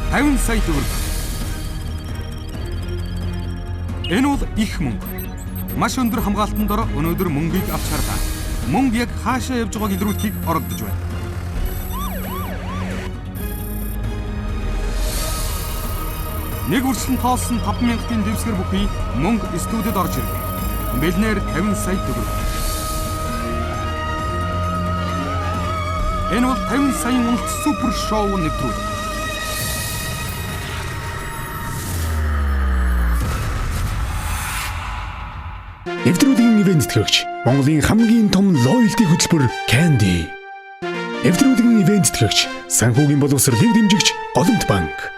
50 сая төгрөг. Энэ бол их мөнгө. Маш өндөр хамгаалтанд дор өнөөдөр мөнгийг авч харлаа. Мөнгө яг хаашаа явж байгааг илрүүлэхийг оролдож байна. Нэг үргэлжлэн тоолсон 5,000-ийн дэвсгэр бүхий мөнгө студид орж ирлээ. Мэлнэр 50 сая төгрөг. Энэ бол 50 саяын үнэлт супер шоу нэвтрүүлэг. Нэвтрүүлгийн ивент төлөвч Монголын хамгийн том лоялти хөтөлбөр Candy. Нэвтрүүлгийн ивент төлөвч санхүүгийн боловсролыг дэмжигч Голомт банк.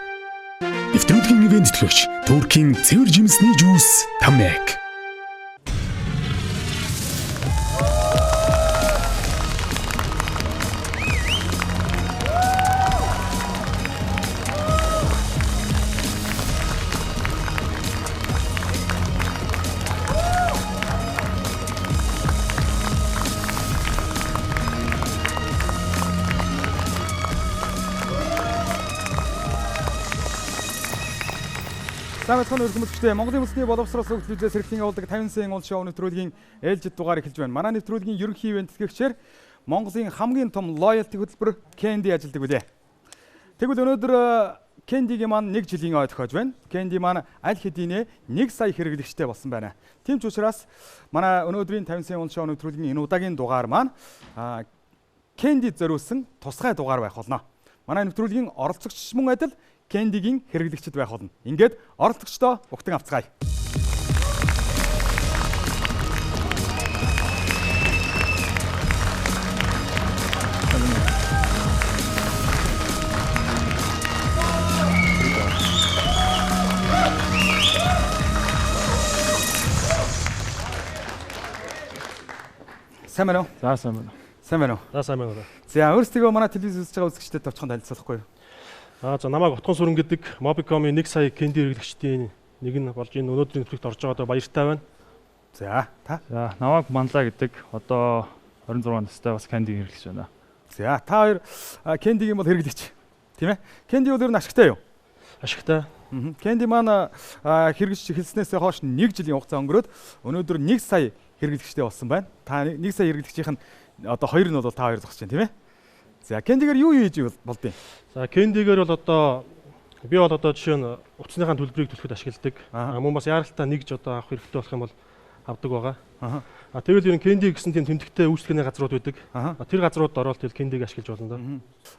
Нэвтрүүлгийн ивент төлөвч Туркийн цэвэр жимсний жуус Тамек. Самбайцхан өргөмөлчтэй Монголын улсны боловсрол зөвлөлөөс хэрэглэн явуулдаг 50 сая уул шоу нэвтрүүлгийн ээлжид дугаар эхэлж байна. Манай нэвтрүүлгийн ерөнхий ивент тэтгэгчээр Монголын хамгийн том лоялти хөтөлбөр Candy ажилладаг билээ. Тэгвэл өнөөдөр Candy-гийн маань 1 жилийн ой тохиож байна. Candy маань аль хэдийнэ 1 сая хэрэглэгчтэй болсон байна. Тийм ч учраас манай өнөөдрийн 50 сая уул шоу нэвтрүүлгийн энэ удаагийн дугаар маань Candy зориулсан тусгай дугаар байх болно. Манай нэвтрүүлгийн оролцогч мөн адил Candy-гийн хэрэглэгчд байх болно. Ингээд оролцогчдоо угтан авцгаая. Сайн байна уу? За сайн байна. Сайн байна уу? За сайн байна. За өөрсдөө манай телевиз үзэж байгаа үзэгчдэд товчхон танилцуулахгүй юу? За намайг Утган Сүрэн гэдэг Mobicom-ийн 1 сая Candy хэрэглэгчдийн нэг нь болж энэ өнөөдрийн нэвтрүүлэгт орж байгаадаа баяртай байна. За та? За намайг Манлаа гэдэг одоо 26 настай бас Candy хэрэглэж байна. За та хоёр Candy-гийн бол хэрэглэгч тийм ээ? Candy бол ер нь ашигтай юу? Ашигтай. Candy маань хэрэглэж эхэлснээс хойш 1 жилийн хугацаа өнгөрөөд өнөөдөр 1 сая хэрэглэгчтэй болсон байна. Та 1 сая хэрэглэгчийн одоо 2 нь бол та хоёр зогсож байна тийм ээ? За Candy-гээр юу хийж болдیں۔ За Candy-гээр бол одоо би бол одоо жишээ нь утасныхаа төлбөрийг төлөхөд ашигладаг. Мөн бас яаралтай нэгж одоо авах хэрэгтэй болох юм бол авдаг байгаа. Тэгвэл ер нь Candy гэсэн тийм тэмдэгтэй үйлчлэгээний газрууд байдаг. Тэр газрууд ороод тэгэл Candy-г ашиглаж болно доо.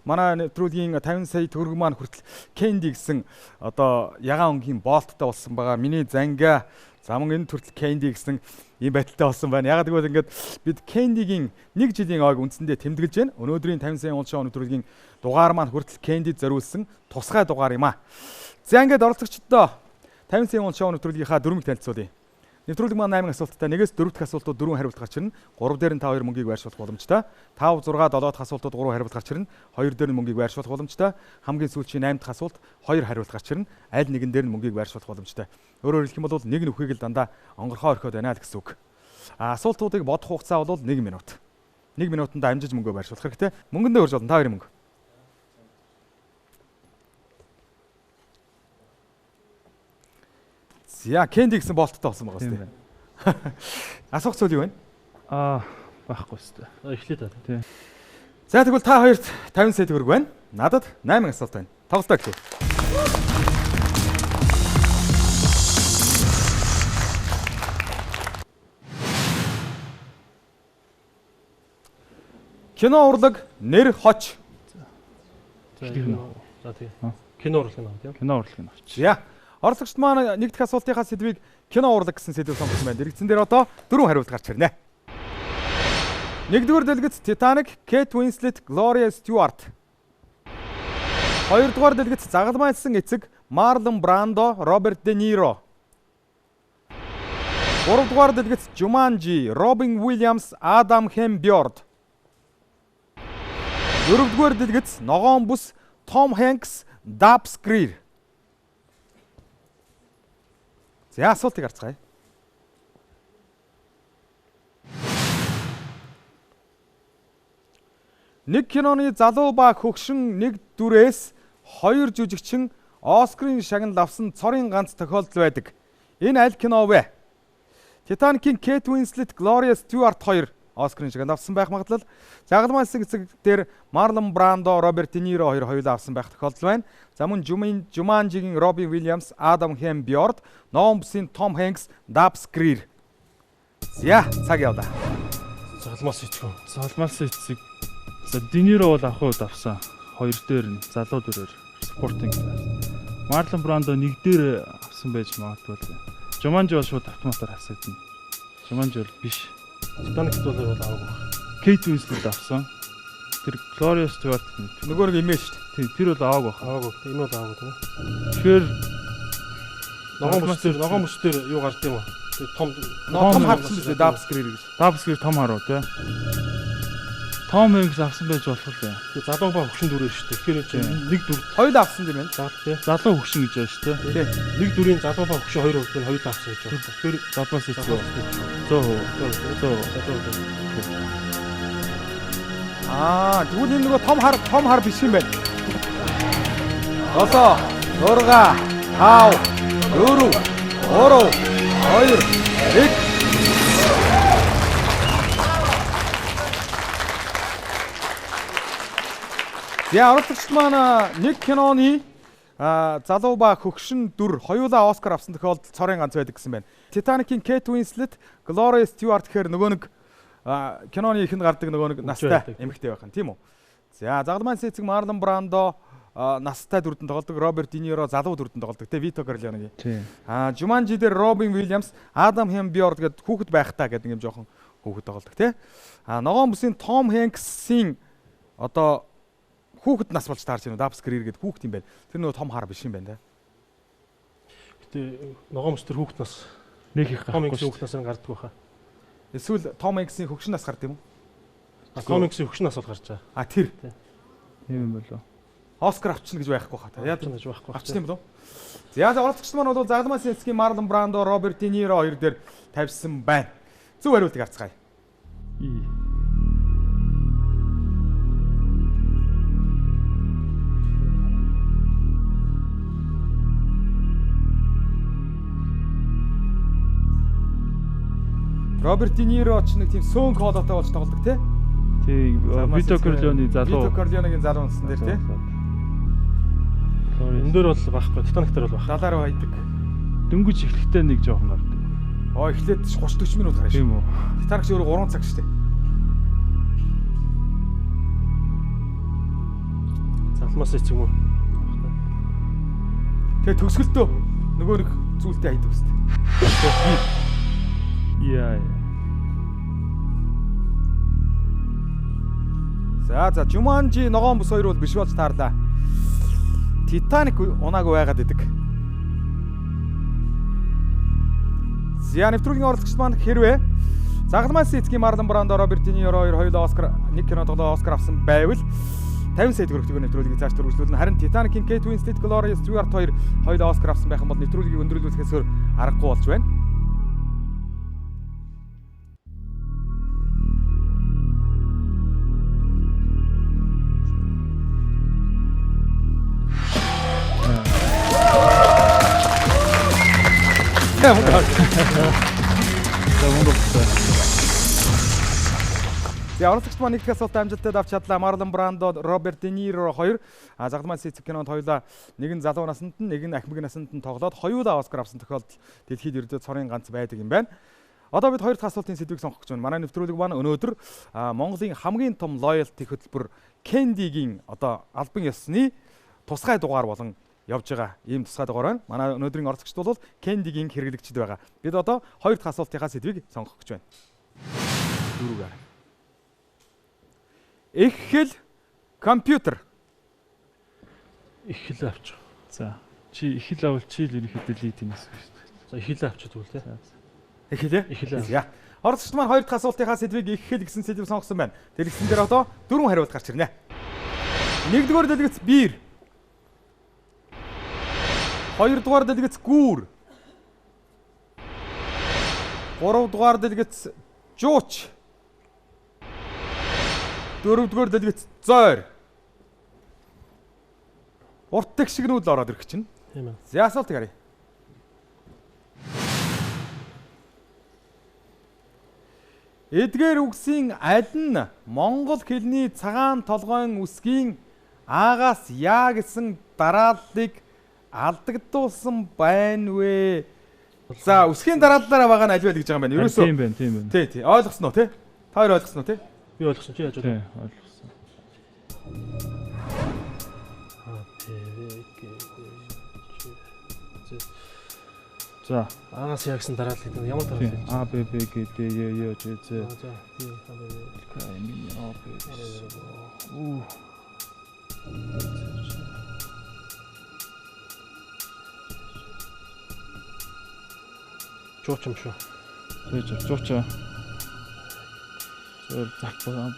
Манай нэвтрүүлгийн 50 сая төгрөг маань хүртэл Candy гэсэн одоо ягаан өнгийн болттой болсон байгаа. Миний зангаа замун энэ төрөл Candy гэсэн ийм байдалтай болсон байна. Ягаад гэвэл ингээд бид Candy-гийн 1 жилийн ойг үндсэндээ тэмдэглэж байна. Өнөөдрийн 50 сая уул шоу нэвтрүүлгийн дугаар маань хүртэл Candy зориулсан тусгай дугаар юм аа. За ингээд оролцогчдоо 50 сая уул шоу нэвтрүүлгийнхаа дөрмөг танилцуулъя. Нэвтрүүлэг маань 8 асуулттай. 1-ээс 4 дахь асуултууд 4 хариулт гарч ирнэ. 3 дээр нь та 2 мөнгийг байршуулах боломжтой. 5, 6, 7 дахь асуултууд 3 хариулт гарч ирнэ. 2 дээр нь мөнгийг байршуулах боломжтой. Хамгийн сүүлчийн 8 дахь асуулт 2 хариулт гарч ирнэ. Аль нэгэн дээр нь мөнгийг байршуулах боломжтой. Өөрөөр хэлэх юм бол нэг нүхийг л дандаа онгорхоо орхиод байна л гэсэн үг. Асуултуудыг бодох хугацаа бол 1 минут. 1 минутанд амжиж мөнгөө байршуулах хэрэгтэй. Мөнгөндөө өрж болно. Та хоёрын мөнгө. За Candy гэсэн болттой болсон байгаа шүү дээ. Асуух зүйл юу вэ? Байхгүй шүү дээ. Эхлэе та. Тийм. За тэгвэл та хоёрт 50 сая төгрөг байна. Надад 8 асуулт байна. Тоглолтоо эхлэе. Кино урлаг нэр хоч. За тийм. Кино урлаг нэ тийм. Кино урлаг нь авч. За оролцогчд маань нэг дахь асуултынхаа сэдвийг кино урлаг гэсэн сэдв сонгосон байна. Иргэдсэн дээр одоо 4 хариулт гарч ирнэ. 1-р дэлгэц Titanic, Kate Winslet, Gloria Stewart. 2-р дэлгэц загалмайлсан эцэг Marlon Brando, Robert De Niro. 3-р дэлгэц Jumanji, Robin Williams, Adam Hembjord. 4-р дэлгэц Ногоон бүс Tom Hanks, Dabs Greer. За асуултыг харцгаая. Нэг киноны залуу ба хөгшин нэг дүрээс 2 жүжигчин Оскарын шагнал авсан цорын ганц тохиолдол байдаг. Энэ аль кино вэ? Titanic-ийн Kate Winslet, Gloria Stewart хоёр Оскарын шагнал авсан байх магадлал. Загалмай хэсэг дээр Marlon Brando, Robert De Niro хоёр хоёулаа авсан байх тохиолдол байна. За мөн Jumanji-гийн Robin Williams, Adam Bjorn, Ногоон бүсийн Tom Hanks, Dabs Greer. За цаг явлаа. Залмаас ичгэн. Салмаас эцэг. За Дениро бол анх удаа авсан. Хоёр дээр нь залуу дөрөөр спортинг. Марлон Брандо нэг дээр авсан байж магадгүй л. Жуманжи бол шууд автоматар хасагдана. Жуманжи бол биш. Titanic бол аваагүй. Кейт Уинслет авсан. Тэр Gloria Stewart Нөгөө нэг имэж шүү дээ. тий тэр бол аваагүй байна. Аваагүй. Энэ бол аваагүй тийм. Тэгэхээр Ногоон бүс дээр юу гард юм уу? Том харсан биз Dabs Greer гэж. Dabs Greer том харуу тий. Том Hanks авсан байж болох л юм. Тэгээ залуу ба хөвшин дүрээр шүү дээ. Тэгэхээр чинь нэг дүр Хоёулаа авсан юм байна. залуу тий. Залуу хөвшин гэж байна шүү дээ. Тий. Нэг дүрийн залуу ба хөвшин хоёр үлдэн хоёулаа авсан гэж байна. Тэгэхээр Салмаас эцэг. залуу. 100%. Тэгвэл энэ нөгөө том хар биш юм байна. 7 6 5 4 3 2 1 Я оролцогчд маань нэг киноны залуу ба хөгшин дүр хоёулаа Оскар авсан тохиолдолд цорын ганц байдаг гэсэн байна. Titanic-ийн Kate Winslet, Gloria Stewart гэхээр нөгөө нэг киноны ихэнд гардаг нөгөө нэг настай эмэгтэй байх нь тийм үү? За загалмайн эцэг Marlon Brando настай дүрдэн тоглодог, Robert De Niro залуу дүрдэн тоглодог те Vito Corleone-гийн. Тийм. Jumanji дээр Robin Williams, Adam Bjorn гэдэг хүүхэд байх та гэдэг юм жоохон хүүхэд тоглодог те. Ногоон бүсийн Tom Hanks-ийн одоо хүүхэд нас болж таарч байна. Dabs Greer гэдэг хүүхэд юм байна. Тэр нөгөө том хар биш юм байна те. Гэтэ ногоон бүс тэр хүүхэд нас Нэг их Том гарахгүй. Hanks хүүхэд насаар гардаг байхаа. Эсвэл Tom Hanks-ийн хөгшин нас гардаг юм уу? Том Hanks хөвшин нас бол гарч байгаа. Тэр Тийм юм болоо. Оскар авчихна гэж байхгүй хаа. Яа Яаж байхгүй. авчихсан юм болов? За оролцогчд маань бол загалмаас эцгийн Marlon Brando, Robert De Niro хоёр дээр тавьсан байна. Зөв хариултыг харцгаая. Роберт Де Ниро ч нэг тийм сөөн колотой болж тоглодог тий. Тийм Vito Corleone залуу. Vito Corleone-гийн залуу насан дээр тий. Энэ дөр бол байхгүй. Titanic дээр бол байх. Далаараа хайдаг. Дөнгөж эхлэхдээ нэг жоохон гардаг. Эхлээд 30-40 минут гарна шүү. Тийм үү. Titanic ч өөрөө 3 цаг шүү дээ. Залмаас эцэг юм уу? Тэгээ төгсгөлтөө нөгөө нэг зүйлтэй хайдаг үстэй. Яа. За Jumanji ногоон бүс хоёр бол биш болж таарлаа. Titanic унаагүй байгаад идэг. За нэвтрүүлгийн оролцогчд маань хэрвээ загалмаас эцгийн Marlon Brando, Robert De Niro хоёр хоёулаа Оскар нэг кино тоглоо Оскар авсан байвал 50 сая төгрөг нэвтрүүлгийг цааш төрүүлсэн. Харин Titanic-ийн Kate Winslet, Gloria Stewart хоёр хоёулаа Оскар авсан байх юм бол нэвтрүүлгийг өндөрлүүлэхээс өөр аргагүй болж байна. За оролцогчд маань нэг их асуулт амжилттай авч чадлаа. Marlon Brando, Robert De Niro хоёр загалмаас эцэг кинонд хоёулаа нэг нь залуу наснд нь нэг нь ахмад наснд нь тоглоод хоёулаа Оскар авсан тохиолдол дэлхийд ердөө цорын ганц байдаг юм байна. Одоо бид хоёр дахь асуултын сэдвийг сонгох гэж байна. Манай нэвтрүүлэг маань өнөөдөр Монголын хамгийн том loyalty хөтөлбөр Candy-гийн одоо албан ёсны тусгай дугаар болон явж байгаа ийм тусгай дугаар байна. Манай өнөөдрийн оролцогчд бол Candy-гийн хэрэглэгчд байгаа. Бид одоо хоёр дахь асуултынхаа сэдвийг сонгох гэж байна. Дөрөвгээр. Их хэл компьютер. Их хэл авч. За чи их хэл авал чи л ерөнхийдөө лид юм эсвэл шүү дээ. За их хэл авч тэгвэл тий. Их хэл. Их хэл. За. Оролцогчд маань хоёр дахь асуултынхаа сэдвийг их хэл гэсэн сэдв сонгосон байна. Тэр ихсэн дээр одоо дөрвөн хариулт гарч ирнэ. Нэгдүгээр дэлгэц биер. Хоёрдугаар дэлгэц гүүр. Гуравдугаар дэлгэц жууч. Дөрөвдүгээр дэлгэц зойр. урт тэгшгнүүд л ороод ирэх чинь. Тийм ээ. За асуултыг харъя. Эдгээр үгсийн аль нь монгол хэлний цагаан толгойн үсгийн аагаас яа гэсэн дарааллыг алдагдуулсан байна вэ? За үсгийн дарааллаараа байгаа нь аль вэ гэж байгаа юм байна. Ерөөсөө тийм байна, тийм байна. тий. Ойлгосноо тий? Та хоёр ойлгосноо тий? Би ойлгосон чи яаж Тийм, вэ? ойлгосон. За, Аагаас яг гэсэн дараалал гэдэг ямар дараалал тийм. вэ? А Б Б Г Д Е Ё Ж З. За тийм Уу. Чууч юм шүү. Тэгэж жуучаа. Зөөр зах болоо.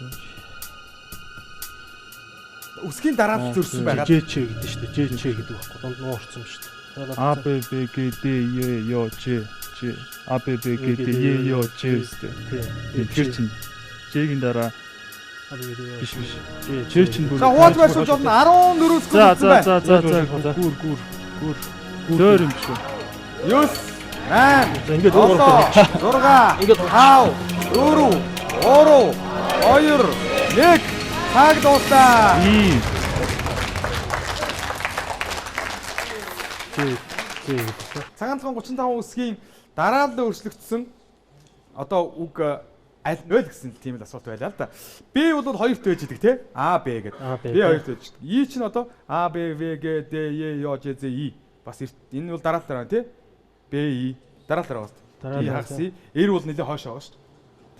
Үсгийн дараалал зөрсөн байгаа. ЖЧ гэдэг шүү дээ. ЖЧ гэдэг байхгүй. Донд нуу орсон шүү дээ. А Б Б Г Д Е Ё Ж Ж. А Б Б Г Д Е Ё Ж Z. Тэгэхээр чинь Ж-ийн дараа биш биш. Ж чинь бүр. За хувааж байшуулж болно 14-өөс За. Гүр. Зөөр юм шүү. 9 8 За ингээд 7 6 Ингээд 5 4 3 2 1 цаг дуусаа. Ийм. Цагаан толгойн 35 үсгийн дараалал өөрчлөгдсөн одоо үг аль нь вэ гэсэн тийм л асуулт байлаа л да. B бол хоёрт байж идэг тий? А Б гэдэг. B хоёрт байж идэг. И чинь одоо А Б В Г Д Е Ё Ж З И бас энэ бол дараалал тий? Б И дараалал байгаа. И хагас эр бол нэлээ хойшоо байгаа шүү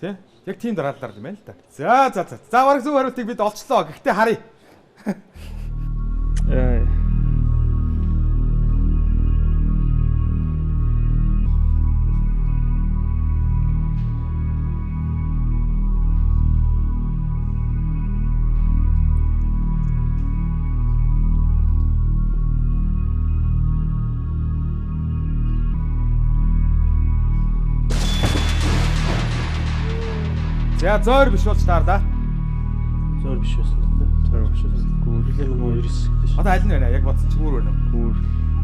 дээ. Тий? Яг тийм дараалалаар юм байна л да. За. За бараг зөв хариултыг бид олчлоо. Гэхдээ харъя. За зөөр биш болж таар да. зөөр биш байсан. Зөөр биш байсан. Гүрлээ нөгөө 9 гэдэг шүү. Одоо аль нь байна? Яг бодсон чи гүүр байна уу?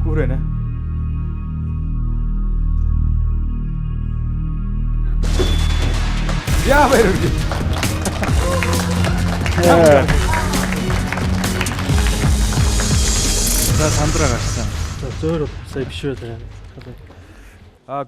Гүүр байна. Яа баяр үргэлж. За сандраа гарсан. Зөөр сая биш байлаа.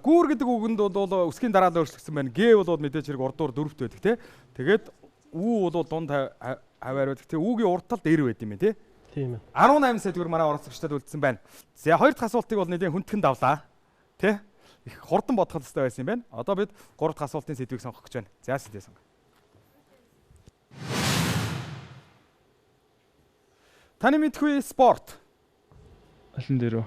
Гүүр гэдэг үгэнд бол үсгийн дараалал өөрчлөгдсөн байна. Г бол мэдээж хэрэг урдуур дөрөвт байдаг тий. Тэгээд үү бол дунд хаваар байдаг тий. Үүгийн урд талд эр байд юм тий. Тийм ээ. 18 сая төгрөг манай оролцогчдод үлдсэн байна. За хоёр дахь асуултыг бол нэлээд хүндхэн давлаа. Тий. Их хурдан бодох хэрэгтэй байсан юм байна. Одоо бид гурав дахь асуултын сэдвийг сонгох гэж байна. За сэдвээ сонгоо. Таны мэдгүй спорт. Алин дээр үү?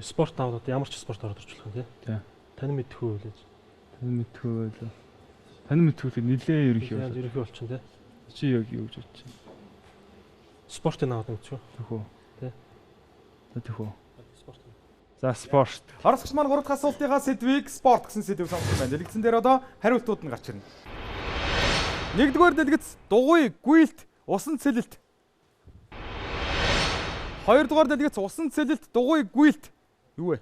Спорт аваад ямар ч спорт ороод орчлох юм тий. Тий. Таны мэдхгүй байлаа. Таны мэдгүй байлаа. Таны мэдгүй нилээ ерөнхий Яаж болоо. ерөнхий болчихно тий. Чи яг юу гэж бодож байна? Спортын аваад мэдчихв. Тэхүү. Тий. Тэхүү. Спорт. За спорт. Оролцогч маань гурав дахь асуултынхаа сэдвийг спорт гэсэн сэдвийг сонгосон байна. Дэлгэцэн дээр одоо хариултууд нь гарч ирнэ. Нэгдүгээр дэлгэц дугуй, гүйлт, усан цэлэлт. Хоёрдугаар дэлгэц усан цэлэлт, дугуй, гүйлт. Юу вэ?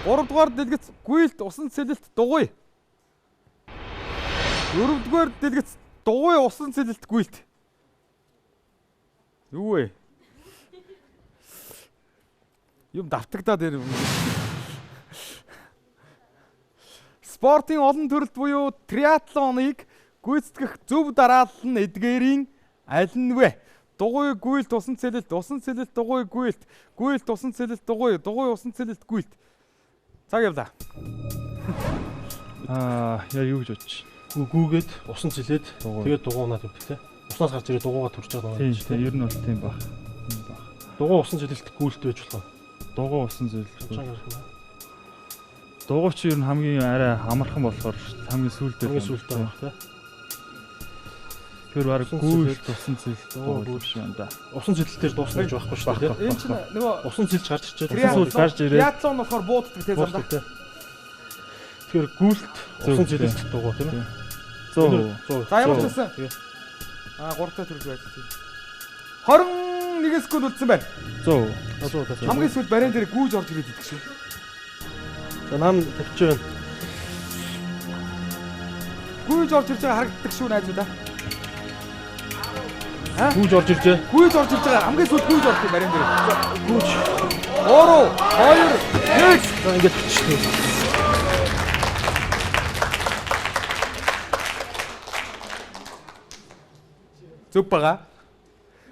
Гуравдугаар дэлгэц гүйлт, усан цэлэлт, дугуй. Дөрөвдүгээр дэлгэц дугуй, усан цэлэлт, гүйлт. Юу вэ? Юм давтагдаад ирв. Спортын олон төрөлд буюу триатлоныг гүйцэтгэх зөв дараалал нь эдгээрийн аль нь вэ? Дугуй, гүйлт, усан цэлэлт, дугуй, гүйлт, гүйлт, усан цэлэлт, дугуй, усан цэлэлт, гүйлт. Цаг явлаа. Яа юу гэж бодож байна? Гүүгээд усан цэлээд тэгээд дугуунаад явдаг тий. Уснаас гарч ирээ дугуугаа төрж байгаа Тийм юм. тийм ер нь бол тийм баг. Дугуй усан цэлэлт гүйлт байж болох. Дугуй усан зэлж. Чангаар. Дугуй чи ер нь хамгийн арай амархан болохоор хамгийн сүүлдээ. Хамгийн сүүлдээ байх тий. Тэр баг Усан гүйл цэлэлт. тусан цэлж дугуй биш юм да. Усан цэлэлтээр дуусна гэж байхгүй шүү дээ тий. Энэ чинь нөгөө Усан цэлж гарч ирчээ. гарч ирээд. триатлон болохоор бууддаг тий замдаа. Тэгэхээр гүйлт усан цэлэлт дугуй тийм ээ. 100. За ямар ч байсан. 3 дахь төрөл байж тий. 20 1 секунд үлдсэн байна. 100. Хамгийн сүүлд барин дээр гүйж орж ирээд идэх шүү. За нам тавьж байна. Гүйж орж ирж байгаа харагддаг шүү найзуудаа. Гүйж орж иржээ. Гүйж орж ирж байгаа хамгийн сүүлд гүйж орж барин дээр. Гүйж. 3 2 1. За ингээд биччихлээ. Зөв байгаа.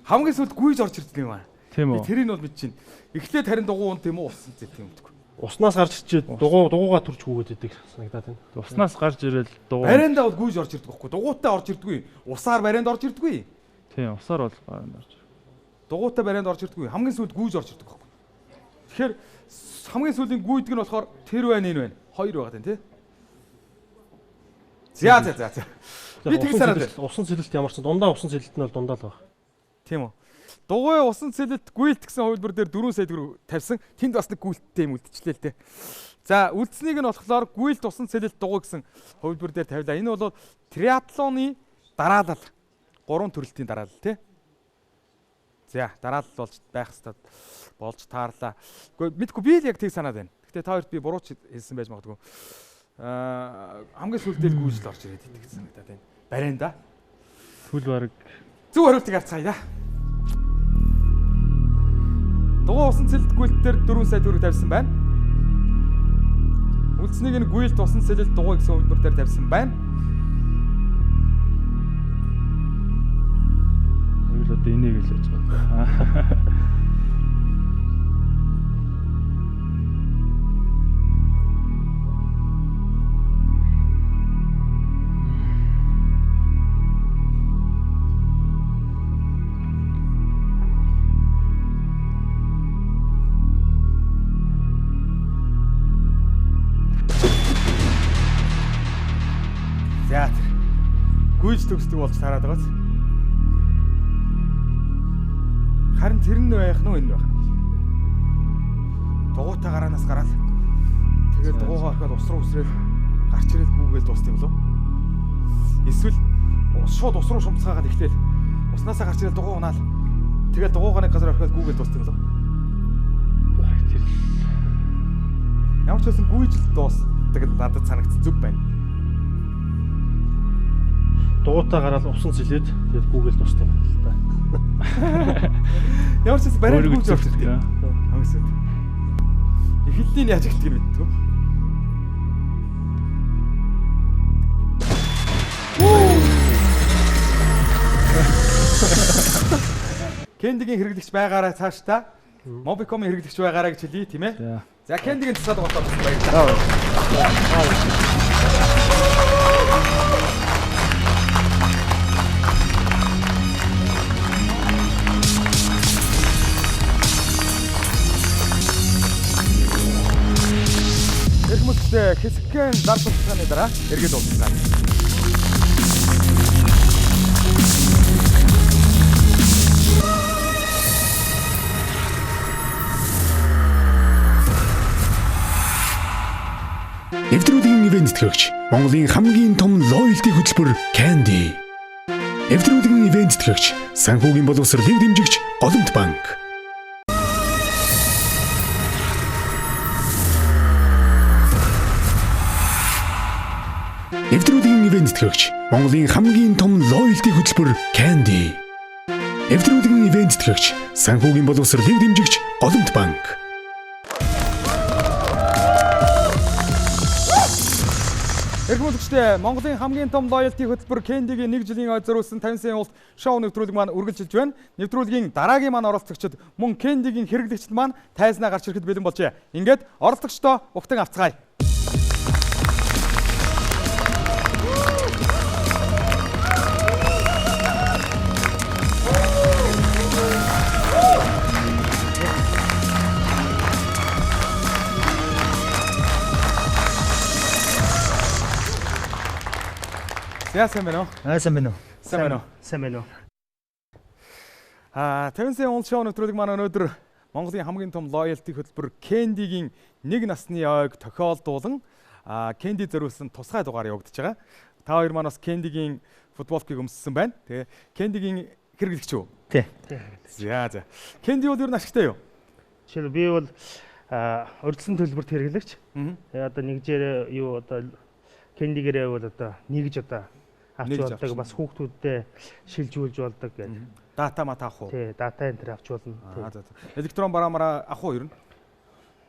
Хамгийн сүүлд гүйж орж ирдэг юм аа. Тийм үү. Тэрийг бол мэдчихээн. Эхлээд харин дугуй тийм үү усан зэт юм дгүй. Уснаас гарч ирчээд дугуугаа төрж гүгээд идэг санагдаад байна. Уснаас гарч ирэл дугуй. Бариндаа бол гүйж орж ирдэг байхгүй. Дугуйтай орж ирдэггүй. Усаар баринд орж ирдэггүй. Тийм, усаар бол гарна орж. Дугуйтай баринд орж ирдэггүй. Хамгийн сүүлд гүйж орж ирдэг байхгүй. Тэгэхээр хамгийн сүүлийн гүйдэг нь болохоор тэр байна энэ байна. Хоёр байгаа тийм тий. За. Би тэг санаад байна. Усан цэлэлт ямарч дундаа усан цэлэлт нь бол дундаа л байна. Тийм үү. Дугуй усан цэлэлт гүйлт гэсэн хувилбар дээр 4 сая төгрөг тавьсан. Тэнд бас нэг гүйлттэй юм үлдчихлээ л дээ. За үлдсэнийг нь болохоор гүйлт усан цэлэлт дугуй гэсэн хувилбар дээр тавилаа. Энэ бол триатлоны дараалал. 3 төрөлтийн дараалал тий. За дараалал болж байх хэвээр болж таарлаа. Гэхдээ мэдгүй би л яг тийг санаад байна. Гэхдээ та хоёрт би буруу хэлсэн байж магадгүй. Хамгийн сүүлдээ гүйжил орж ирээд идэг гэсэн санагдаад байна. Барианда. Түл бараг Зөв хариултыг авцгаая. Дугуй усан цэлэлт гүйлт дээр 4 сая төгрөг тавьсан байна. Үлдсэнийг нь гүйлт усан цэлэлт дугуй гэсэн хувилбар дээр тавьсан байна. Хоёул одоо энийг л хийж байгаа. Театр. Гүйж төгсдөг болж тараад байгааз. Харин тэр нь байх нь энэ байх. Дугуйтай гараанаас гараад тэгээд дугуйгаа орхиод ус руу үсрээл гарч ирэл гүүгээл дуусна юм лөө. Эсвэл шууд ус руу шумцгаагаад эхлээл уснасаа гарч ирэл дугуй унаал. Тэгээд дугуйгаа нэг газар орхиод гүүгээл дуусна юм лөө. Тэр Ямар ч байсан гүйж дуусдаг надад санагдсан зүг байна. Дугуйтаа гараад усан цэлээд тэгээд гүүгээл дуусна юм л да. Ямар ч байсан бариад гүйж орж ирдэг. тийм. Хангасаа. Эхлэлийг яаж ихтгэж мэддэг. Кендигийн хэрэглэгч байгаарай цааш та. Mobicom-ийн хэрэглэгч байгаарай гэж хэлье тийм ээ. За Кендигийн тусаад голоо баярлалаа. Эргэмэлтэй хэсэгхэн зар тусгааны дараа эргээд уулзлаа. Нэвтрүүлгийн ивент төлөгч Монголын хамгийн том лоялти хөтөлбөр Candy. Нэвтрүүлгийн ивент төлөгч санхүүгийн боловсролыг дэмжигч Голомт банк. Нэвтрүүлгийн ивент төлөгч Монголын хамгийн том лоялти хөтөлбөр Candy. Нэвтрүүлгийн ивент төлөгч санхүүгийн боловсролыг дэмжигч Голомт банк. Эрхмүүлэгчтэй Монголын хамгийн том лоялти хөтөлбөр Candy-гийн 1 жилийн ойд зориулсан 50 сая улс шоу нэвтрүүлэг маань үргэлжилж байна. Нэвтрүүлгийн дараагийн маань оролцогчид мөн Candy-гийн хэрэглэгчид маань тайзнаа гарч ирэхэд бэлэн болжээ. Ингээд оролцогчдоо угтан авцгаая. Сайн байна уу? Сайн байна уу? Сайн байна уу? Сайн байна уу? 50 сая улс шоу нэвтрүүлэг маань өнөөдөр Монголын хамгийн том лоялти хөтөлбөр Candy-гийн 1 насны ойг тохиолдуулан Candy зориулсан тусгай дугаар явагдаж байгаа. Та хоёр маань бас Candy-гийн футболкийг өмссөн байна. Тэгээ Candy-гийн хэрэглэгч үү? Тий. За. Кенди бол ер нь ашигтай юу? Жишээл би бол урьдчилан төлбөрт хэрэглэгч. Тэгээ одоо нэгжээр юу одоо кендигээрээ бол одоо нэгж одоо авч болдог бас хүүхдүүдтэй шилжүүлж болдог гэдэг. Дата мата авах уу? Тий, дата энэ авч болно. За. Электрон бараамаараа авах уу ер нь?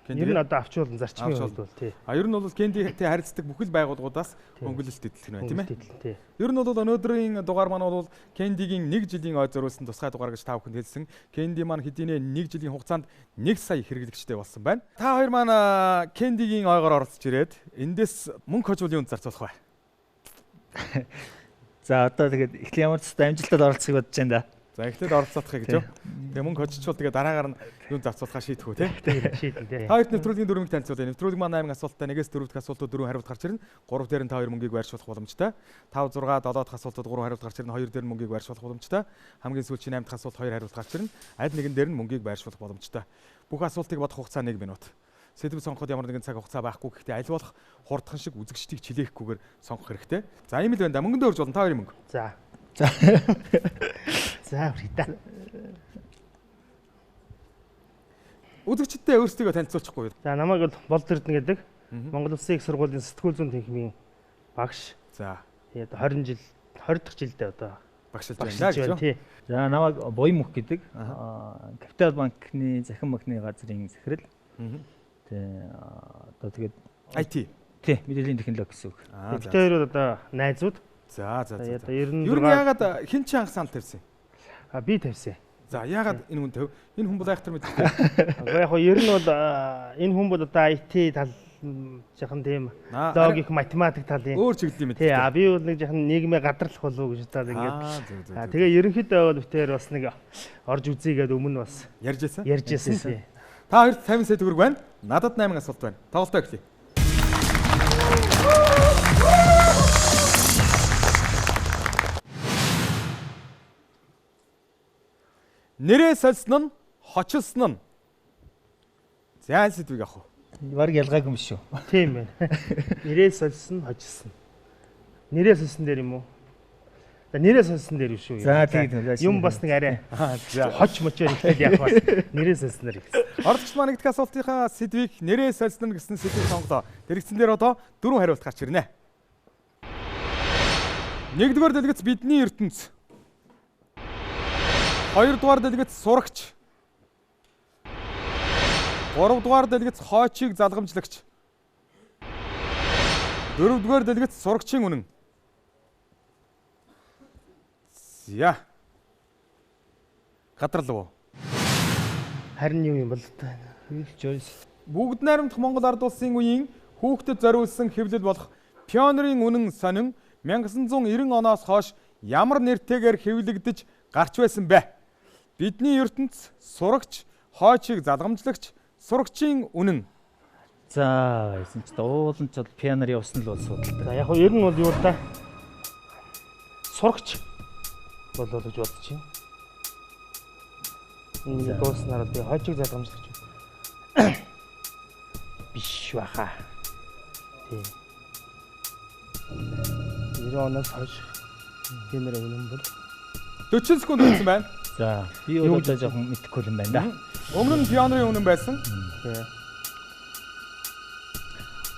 Ер нь одоо авч болно зарчмын хувьд бол тий. Ер нь бол кендитэй харилцдаг бүхэл байгууллагуудаас хөнгөлөлт идэлт нь байна тийм ээ? Тий. Ер нь бол өнөөдрийн дугаар маань бол кендигийн 1 жилийн ой зориулсан тусгай дугаар гэж та бүхэнд хэлсэн. Кенди маань хэдийнэ 1 жилийн хугацаанд 1 сая хэрэглэгчтэй болсон байна. Та хоёр маань кендигийн ойгоор оролцож ирээд эндээс мөнгө хожуулын үнд зарцуулах бай. За одоо тэгээд эхлээ ямар ч амжилтад оролцохыг бодож байна да. За эхлээд оролцоодох гэж юу? Тэгээ мөнгө хожичвол тэгээ дараагаар нь юунд зарцуулахаа шийдэх үү те? Шийдэн тий. Та хоёрт нэвтрүүлгийн дөрвийг танилцуулъя. Нэвтрүүлэг маань 8 асуулттай, 1-ээс 4 дахь асуултууд 4 хариулт гарч ирнэ. 3 дээр нь та хоёр мөнгийг байршуулах боломжтой. 5, 6, 7 дахь асуултууд 3 хариулт гарч ирнэ. 2 дээр нь мөнгийг байршуулах боломжтой. Хамгийн сүүлийн 8 дахь асуулт 2 хариулт гарч ирнэ. Аль нэгэн дээр нь мөнгийг байршуулах боломжтой. Бүх асуултыг бодох хугацаа 1 минут. Сэдв сонгоход ямар нэгэн цаг хугацаа байхгүй гэхдээ аль болох хурдхан шиг үзэгчдийг чилээхгүйгээр сонгох хэрэгтэй. За ийм л байна да. Мөнгөндөө өрж болно. Та хоёрын мөнгө. За. За үргэлээ. Үзэгчдээ өөрсдийгөө танилцуулчихгүй юу? За намайг бол Болд Эрдэнэ гэдэг. Монгол Улсын их сургуулийн сэтгүүл зүйн танхимын багш. За. Тэгээд 20 жил 20 дахь жилдээ одоо Багшилж байна гэж юу? За намайг Буймөх гэдэг. Капитал банкны захин банкны газрын захирал. Одоо тэгээд IT. Тий, мэдээллийн технологи гэсэн үг. бид хоёр одоо найзууд. За. Одоо Ер 96 нь яагаад хин ч анх санал тавьсан? би тавьсан. За яагаад энэ хүн төв? Энэ хүн бол айхтар мэддэг. Гэхдээ яг ер нь бол энэ хүн бол одоо IT тал жоохон тийм логик математик талын Өөр чиглэлийн мэддэг. тий би бол нэг жоохон нийгмээ гадарлах болов гэж бодоод ингээд тэгээ ерөнхийдөө бол битээр бас нэг орж үзье гэдэг өмнө бас Ярьжсэн. ярьжсэн тий. Та хоёрт 50 сая төгрөг байна. Надад 8 асуулт байна. Тоглолтоо эхлэе. Нэрээ сольсон нь хочилсон нь. За сэдвийг авах уу? Бараг ялгаагүй юм шүү. Тийм байна. Нэрээ сольсон хожсон. Нэрээ сольсон дээр юм уу? За нэрээ сольсон дээр шүү. За тийм. Юм бас нэг арай За. хоч мочоор ихтэй яах вэ? Нэрээ сольсон дээр гэсэн. Ордогч маань нэгдэх асуултынхаа сэдвийг нэрээ сольсон нь гэсэн сэдвийг сонголоо. Тэрэгцэн дээр одоо 4 хариулт гарч ирнэ. Нэгдүгээр дэлгэц бидний ертөнц. Хоёрдугаар дэлгэц сурагч. Гуравдугаар дэлгэц хоочийг залгамжлагч. Дөрөвдүгээр дэлгэц сурагчийн үнэн. За. Гадрал уу? Харин юу юм бол Бүгд найрамдах Монгол ард улсын үеийн хүүхдэд зориулсан хэвлэл болох пионерын үнэн сонин 1990 оноос хойш ямар нэртэйгээр хэвлэгдэж гарч байсан бэ? Бидний ертөнц, сурагч, хоочийг залгамжлагч, сурагчийн үнэн. За байсан ч уулан ч пианор явсан л бол судалдаг. За яг ер нь бол юу та сурагч болоо гэж бодож байна. Энэ дууснараа би хоочийг залгамжлагч биш баха. Тийм. 90 оноос хойш пионер үнэн бол 40 секунд үлдсэн байна. За би бол одоо жоохон мэдэхгүй юм байна да. Өмнө нь пионерын үнэн байсан.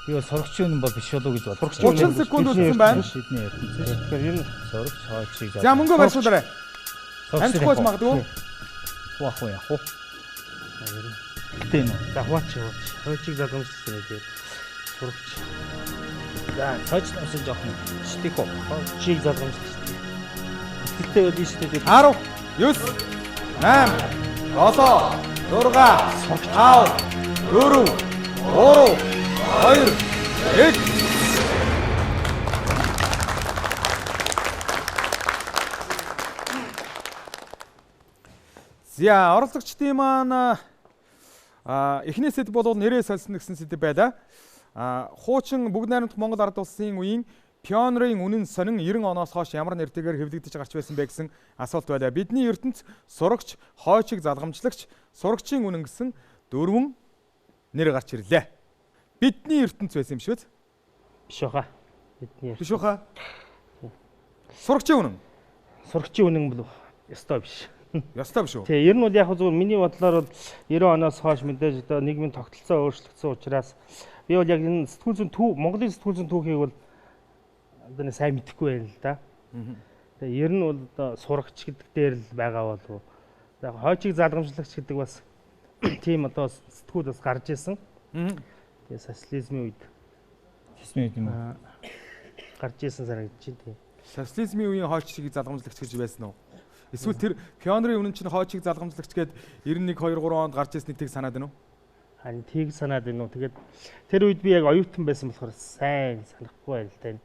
Би бол сурагчийн үнэн бол биш болов уу гэж бодлоо. 30 секунд үлдсэн байна. Шидний ертөнц. тэгэхээр энэ Сурагч хоочийг За мөнгө барьсуулаарай. Амжихгүй магадгүй. Хуах уу яах вэ? Тийм үү. за хоочийг залгамжлагч гэдэг сурагч. За цааш нь жоохон шидэх үү. Хоочийг залгамжлагч. Ихтэй бол биш үү? 10, 9, 8, 7, 6, 5, 4, 3, 2, 1. За, оролцогчдын маань эхний сэдв бол нэрээ сольсон гэсэн сэдв байлаа. Хуучин бүгд найрамдах Монгол ард улсын үеийн пионерын үнэн сонин 90 оноос хойш ямар нэртэйгээр хэвлэгдэж гарч байсан бэ гэсэн асуулт байлаа. Бидний ертөнц, сурагч, хоочийг залгамжлагч, сурагчийн үнэн гэсэн 4 нэр гарч ирлээ. Бидний ертөнц байсан юм шиг үү? Биш баха. Бидний Биш үхэ. Сурагчийн үнэн. сурагчийн үнэн бол ёстой биш. Ёстой биш үү? Тэгээ ер нь бол яг зөвхөн миний бодлоор бол 90 оноос хойш мэдээж одоо нийгмийн тогтолцоо өөрчлөгдсөн учраас би бол яг энэ сэтгүүл зүйн төв Монголын сэтгүүл зүйн түүхийг бол одоо нэг сайн мэдэхгүй байна л да. Тэгээ ер нь бол одоо сурагч гэдэг дээр л байгаа болов. Яг хойчийг залгамжлагч гэдэг бас тийм одоо сэтгүүл бас гарч ирсэн. Тэгээ социализмын үед юм аа. гарч ирсэн санагдаж байна. Социализмын үеийн хойчийг залгамжлагч гэж байсан уу? Эсвэл тэр пионерын өмнө чинь хойчийг залгамжлагч гээд 91 2 3 онд гарч ирсэн нэг санаад байна уу? Харин тийг санаад байна уу? Тэгээд тэр үед би яг оюутан байсан болохоор сайн санахгүй байл тань.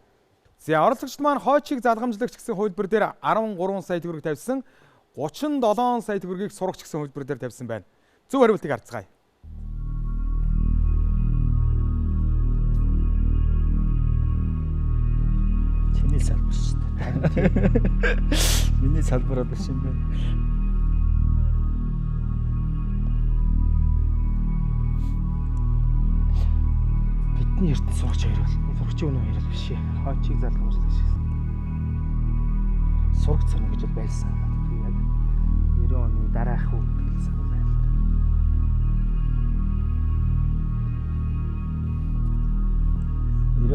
За оролцогчд маань хойчийг залгамжлагч гэсэн хувилбар дээр 13 сая төгрөг тавьсан, 37 сая төгрөгийг сурагч гэсэн хувилбар дээр тавьсан байна. Зөв хариултыг харцгаая. Чиний салбар шүү дээ. Миний салбараа биш юм байна. Бидний ертөнц сурагч хоёр бол сурагчийн үнэ хоёр л биш ээ. Хойчийг залгамжлагч гэсэн. Сурагч сонь гэж бол байсан. Би яг 90 оны дараах үед санаа байна.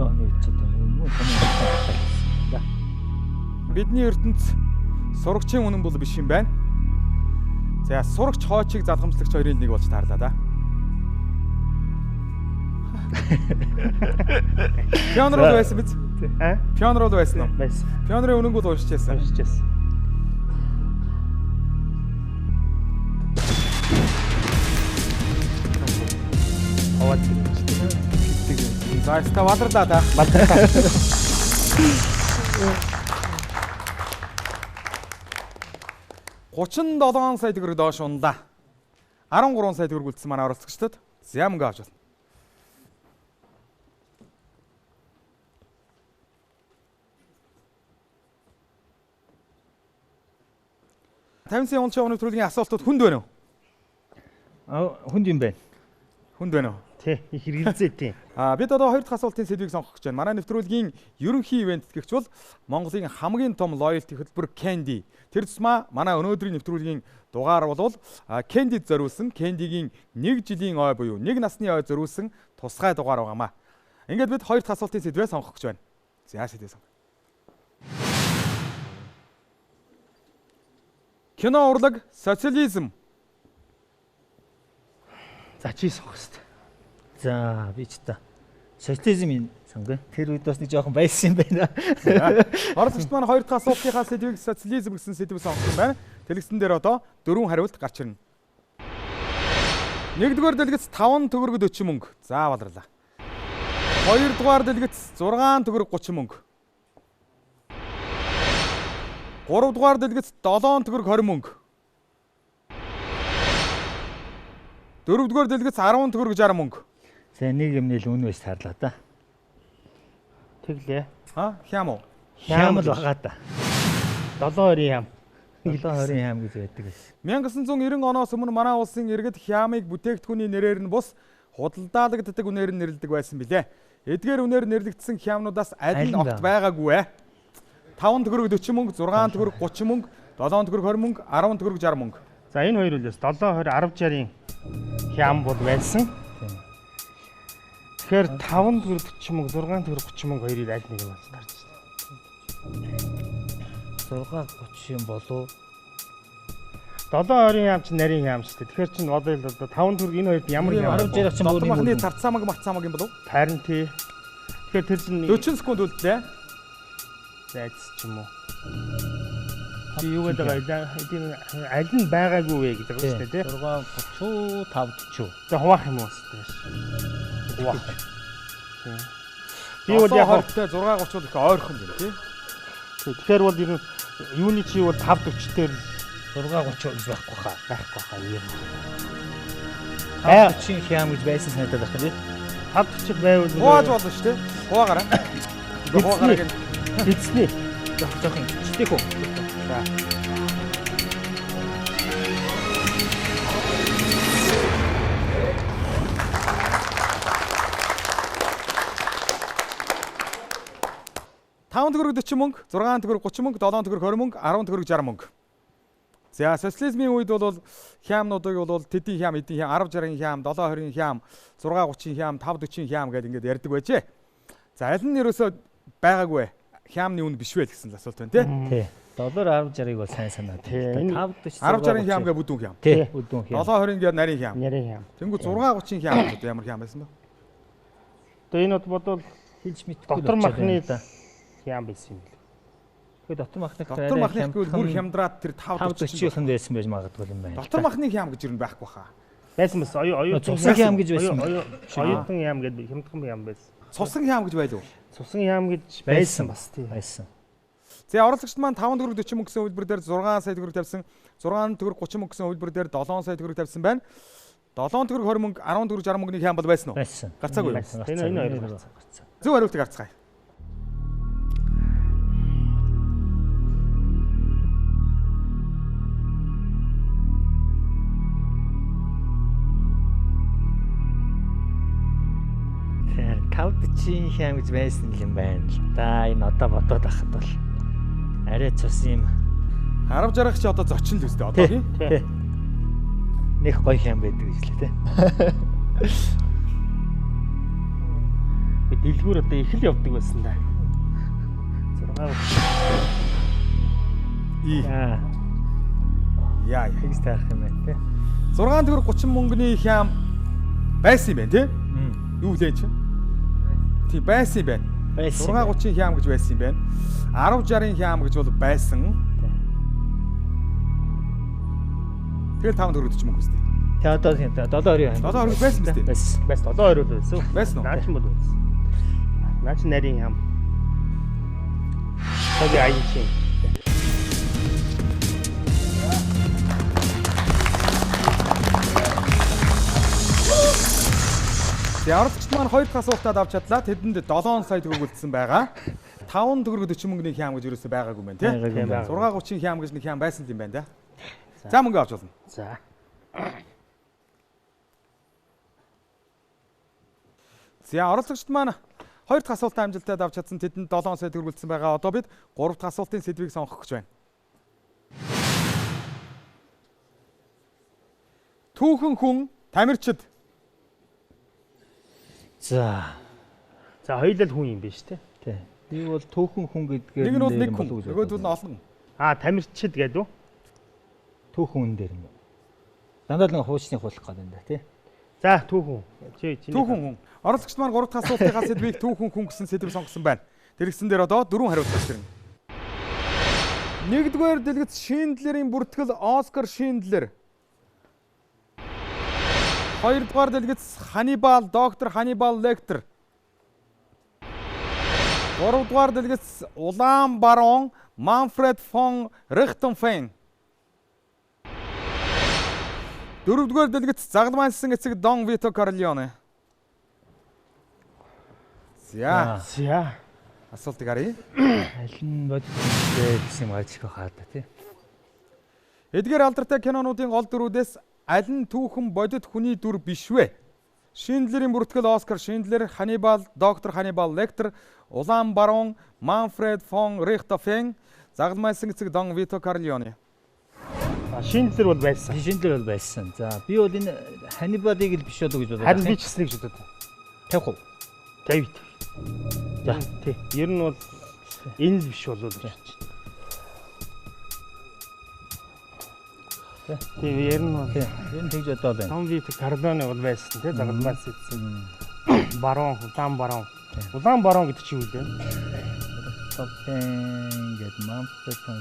Оны үед ч одоо юм уу да. Бидний ертөнц сурагчийн үнэн бол биш юм байна. За сурагч хойчийг залгамжлагч хоёрын нэг болж таарлаа да. Пионер бол байсан биз? Пионер бол байсан уу? Байсан. Пионерын үнэнг бол уншижсэн. Уншижсэн. Аваад За ста бадралаа да. 37 сая төгрөг доош унлаа. 13 сая төгрөг үлдсэн манай оролцогчдод. За мөнгө авч байна. Тамсын онцгой өнөө төрлийн асуултууд хүнд байна уу? Хүнд юм байна. Хүнд байна уу? Тий, их хэрэгэлзээ тийм. Бид одоо хоёр дахь асуултын сэдвийг сонгох гэж байна. Манай нэвтрүүлгийн ерөнхий ивент гэгч бол Монголын хамгийн том лоялти хөтөлбөр Candy. Тэр тусмаа манай өнөөдрийн нэвтрүүлгийн дугаар бол Candy-д зориулсан Candy-гийн 1 жилийн ой буюу 1 насны ой зориулсан тусгай дугаар байгаамаа. Ингээд бид хоёр дахь асуултын сэдвээ сонгох гэж байна. За сэдвээ сонгоо. Кино урлаг, социализм. За чи сонгох хэрэгтэй. За би ч та социализмын сонгоо. Тэр үед бас нэг жоохон байсан юм байна. Оролцогчид маань хоёр дахь асуултынхаа сэдвийг социализм гэсэн сэдвийг сонгох юм байна. Тэлгэсэн дээр одоо 4 хариулт гарч ирнэ. Нэгдүгээр дэлгэц 5 төгрөг 40 мөнгө. За баларлаа. Хоёрдугаар дэлгэц 6 төгрөг 30 мөнгө. Гуравдугаар дэлгэц 7 төгрөг 20 мөнгө. Дөрөвдүгээр дэлгэц 10 төгрөг 60 мөнгө. За нэг юмний л үнэ байж таарлаа да. Тэглээ. Хям уу? Хям л байгаа да. 7-20 хям. 7-20 хям гэж байдаг байсан. 1990 оноос өмнө манай улсын иргэд хямыг бүтээгдэхүүний нэрээр нь бус худалдаалагддаг үнээр нь нэрлэдэг байсан билээ. Эдгээр үнээр нэрлэгдсэн хямнуудаас аль нь огт байгаагүй вэ? 5 төгрөг 40 мөнгө, 6 төгрөг 30 мөнгө, 7 төгрөг 20 мөнгө, 10 төгрөг 60 мөнгө. За энэ хоёр үлээс 7-20 10-60-ийн хям бол байсан. Тэгэхээр 5 төгрөг 40 мөнгө, 6 төгрөг 30 мөнгө хоёрыг аль нэг нь болж тарж байна. 6-30 болов. 7-20 хям чинь нарийн хям шүү дээ. Тэгэхээр чинь одоо л 5 төгрөг энэ хоёрт ямар хям 10-60 чинь Дотор махны царцаамаг мацаамаг юм болов? харин тий. Тэгэхээр тэр чинь 40 секунд үлдлээ. зайц ч юм уу. Би юу гэдэг аль нь байгаагүй вэ гэдэг байна шүү дээ тий. 6-30 5-40. За хуваах юм уу шүү. Хуваах. Би бол яг 6:30 бол их ойрхон юм тий. тэгэхээр бол ер нь юуны чи бол 5:40 дээр 6-30 гэж байхгүй хаа. байхгүй хаа юм. 5-40 хям гэж байсан санагдаад байна тий. 5:40 байвал Хувааж болно шүү дээ. Хуваагаараа. Хуваагаараа гэн. эцний Жохон читэйх үү. за 5 төгрөг 40 мөнгө, 6 төгрөг 30 мөнгө, 7 төгрөг 20 мөнгө, 10 төгрөг 60 мөнгө. За социализмын үед бол хямнуудыг бол тэдийн хям, эдийн хям, 10-60-ын хям, 7-20-ын хям, 6-30-ын хям, 5-40-ын хям гэдэг ингээд ярьдаг байжээ. За аль нь ерөөсөө байгаагүй хямны үн биш вэ гэсэн асуулт байна тий. 7-10-60-ыг бол сайн санаад. 10-60-ын хям гэ бүдүүн хям. Тий, бүдүүн хям. 7-20-ын гэ нарийн хям. Нарийн хям. Тэнгүү 6-30-ын хям гэдэг ямар хям байсан бэ? Одоо энэ бодвол Хэлж мэдхгүй. доктор махны хям байсан юм лээ. Тэгэхээр дотор махны Доктор махны гэвэл бүр хямдраад тэр 5-40-ын байсан байж магадгүй юм байна. Доктор махны хям гэж юу байхгүй хаа. Байсан бас оюутан Цусан хям гэж байсан. Оюутан хям гэдэг хямдхан хям байсан. Цусан хям гэж байлуу. Цусан хям гэж байсан бас тий. Байсан. За оролцогчд маань 5 төгрөг 40 мөнгө гэсэн хөлбөр дээр 6 сая төгрөг тавьсан. 6 төгрөг 30 мөнгө гэсэн хөлбөр дээр 7 сая төгрөг тавьсан байна. 7 төгрөг 20 мөнгө, 10 төгрөг 60 мөнгөний хям бол байсан уу? Байсан. Гарцаагүй юу? Энэ хоёр гарцаа. Зөв хариултыг гарцгаая. Тавдчин хям гэж байсан юм байна л да. Энэ одоо бодоод ахад бол арай цус юм. 10-60 ч одоо зочин л үстэй одоогийн. Тий. Нэг гоё хям байдаг гэж л тий. Дэлгүүр одоо их л явдаг байсан да. 6 Яа. Тэгс таах юм байна тий. 6 төгрөг 30 мөнгөний хям байсан юм байна тий? Юу лээ чи? Тий байсан юм байна. 6-30-ын хям гэж байсан юм байна. 10-60-ын хям гэж бол байсан. тэгэл 5 төгрөг 40 мөнгө үстэй. Тэ одоо 7-20 7 төгрөг байсан үстэй. байсан. бас 7-2 байсан. Байсан уу? Наач юм бол байсан. Наач нарийн хям. Тоги аян чинь. За оролцогчид маань 2 дахь асуултад авч чадлаа. Тэдэнд 7 сая төгрөг үлдсэн байгаа. 5 төгрөг 40 мөнгөний хям гэж юусоо байгаагүй юм байна тий. 6-30-ын хям гэж нэг хям байсан юм байна да. За мөнгө авч болно. За. За оролцогчид маань 2 дахь асуултаа амжилтад авч чадсан. Тэдэнд 7 сая төгрөг үлдсэн байгаа. Одоо бид 3 дахь асуултын сэдвийг сонгох гэж байна. Түүхэн хүн тамирчид. За хоёулаа хүн юм биш тий. тий. Би бол түүхэн хүн гэдгээр Нэг нь бол нэг хүн, нөгөөдөл нь олон. Тамирчид гэдэг үү? Түүхэн дээр юм. Дандаа л хуучныг хуулах гэдэг юм да тий. За түүхэн. Түүхэн хүн. Оролцогчид маань 3 дахь асуултынхаа сэдвийг түүхэн хүн гэсэн сэдв сонгосон байна. Тэр ихсэн дээр одоо 4 хариулт гарч ирнэ. Нэгдүгээр дэлгэц Шиндлерийн бүртгэл Оскар Шиндлер. Хоёрдугаар дэлгэц Ханнибал, доктор Ханнибал Лектер. Гуравдугаар дэлгэц Улаан барон Манфред фон Рихтенфейн. Дөрөвдүгээр дэлгэц Загламайлсан эцэг Дон Вито Корлеоне. За. Асуултыг харъя. Аль нь бодтой гэсэн юм ажиг хаа та тий. Эдгээр алдартай кинонуудын гол дүрүүдээс аль нь түүхэн бодит хүний дүр биш вэ? Шиндлерийн бүртгэл Оскар Шиндлер, Ханнибал, доктор Ханнибал Лектер, Улаан барон Манфред фон Рихтенфейн, Загламайлсан эцэг Дон Вито Корлеоне. Шиндлер бол байсан. Шиндлер бол байсан. За би бол энэ Ханнибалыг л биш болов гэж бодлоо. Харин би ч гэсэн гэж бодод. 50%. 50. За тий. Ер нь бол энэ л биш болов гэж. Тий, ер нь бол энэ тэгж одоо байна. Дон Вито Корлеоне бол байсан тий. Загламайлсан эцэг барон, Улаан барон. Улаан барон гэдэг чинь юу вэ? Топтен гэд Манфред фон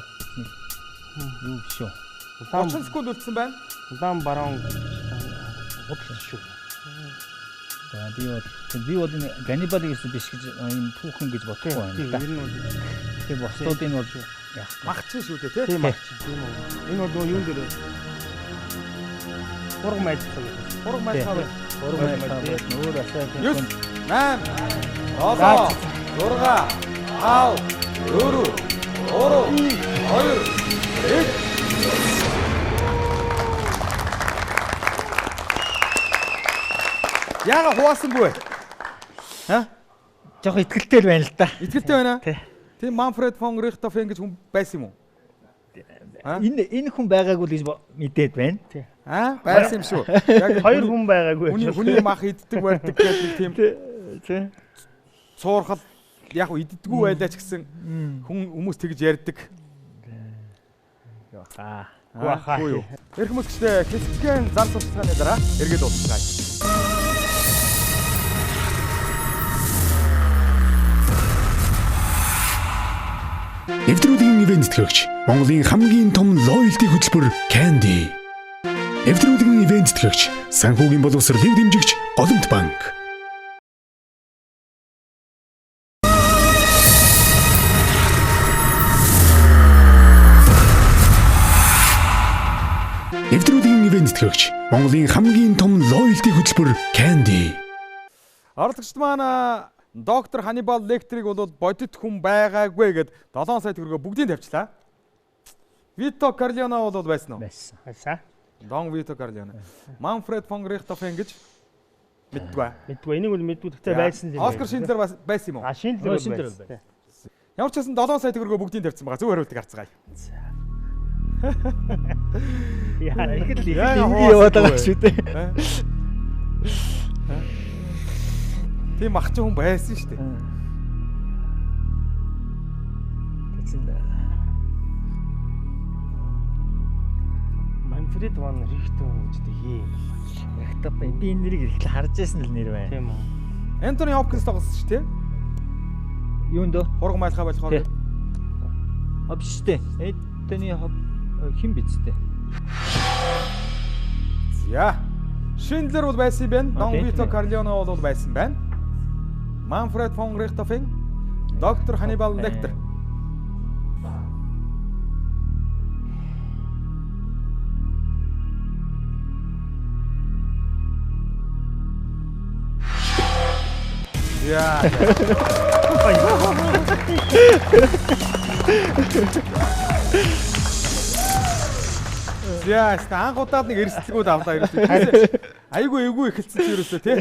юу шүү. Улаан скул үлдсэн байна. Улаан барон бодлоо шүү. За би бол энэ Ганнибалыг биш гэж энэ түүхэн гэж бодохгүй байна. Ер нь бол тэгээ босдуудын бол яах вэ? Магчин шүү дээ тий. Тийм магчин. Тийм үү. Энэ бол юу нэр вэ? Ураг майцаа. Ураг майцаа. Ураг майцаа нөр асаа. 9 8 7 6 5 4 3 2 1. Яага хуваасангүй. Жохо итгэлтэй л байна л да. Итгэлтэй байна. Тий. Тийм Манфред фон Рихтенфейн гэж хүн байсан юм уу? Энэ хүн байгаагүй л гэж мэдээд байна. Байсан юм шүү. Яг Хоёр хүн байгаагүй. хүний мах иддэг барьдаг гэдэг нэг тийм Тий. цуурхал яг иддэггүй байлаа ч гэсэн хүмүүс тэгж ярьдаг. Үгүй юу. Эрх мөсгчтэй хэсэгэн зам сурталчилгааны дараа эргээд уулзцгаая. Эвдрүүдийн ивент тэтгэгч Монголын хамгийн том лоялти хөтөлбөр Candy. Эвдрүүдийн ивент тэтгэгч санхүүгийн боловсролыг дэмжигч Голомт банк. Эвдрүүдийн ивент тэтгэгч Монголын хамгийн том лоялти хөтөлбөр Candy. Оролцогчд маань доктор Ханибал Лектрийг бол бодит хүн байгаагүй гэд 7 сая төгрөгөө бүгдийг тавьчлаа. Вито Карлиано бол байсан уу? Байсан. Дон Вито Карлиано. Манфред фон Рихтофен гэж мэддэггүй. Мэдгүй. Энийг бол мэдгүй. Тэгтээ байсан л юм. Оскар Шиндлер байсан юм уу? Шиндлер байсан. Ямар ч байсан 7 сая төгрөгөө бүгдийг тавьсан байгаа. Зөв хариултыг харцгаая. Яа, Их л яваад байгаа шүү дээ. Тийм ах чинь хүн байсан шүү дээ. Манфред ван Рихтон гэдэг юм. Ягтаа би энэ нэрийг их л харж байсан л нэр байна. Тийм үү. Антони Хопкинс тоглосон шүү дээ. Юунд дөө? Хург майлхаа болохоор. Биш дээ. Антони хин биз дээ. За. Шиндлер бол байсан юм байна. Дон Вито Карлиано бол байсан байна. Манфред фон Рихтофен, доктор Ханибал Лектер. Яа. Яа, анхудаад нэг эрсдэлгүүд авлаа ерөөсөө. Айгу эвгүй эхэлсэн чи ерөөсөө тий.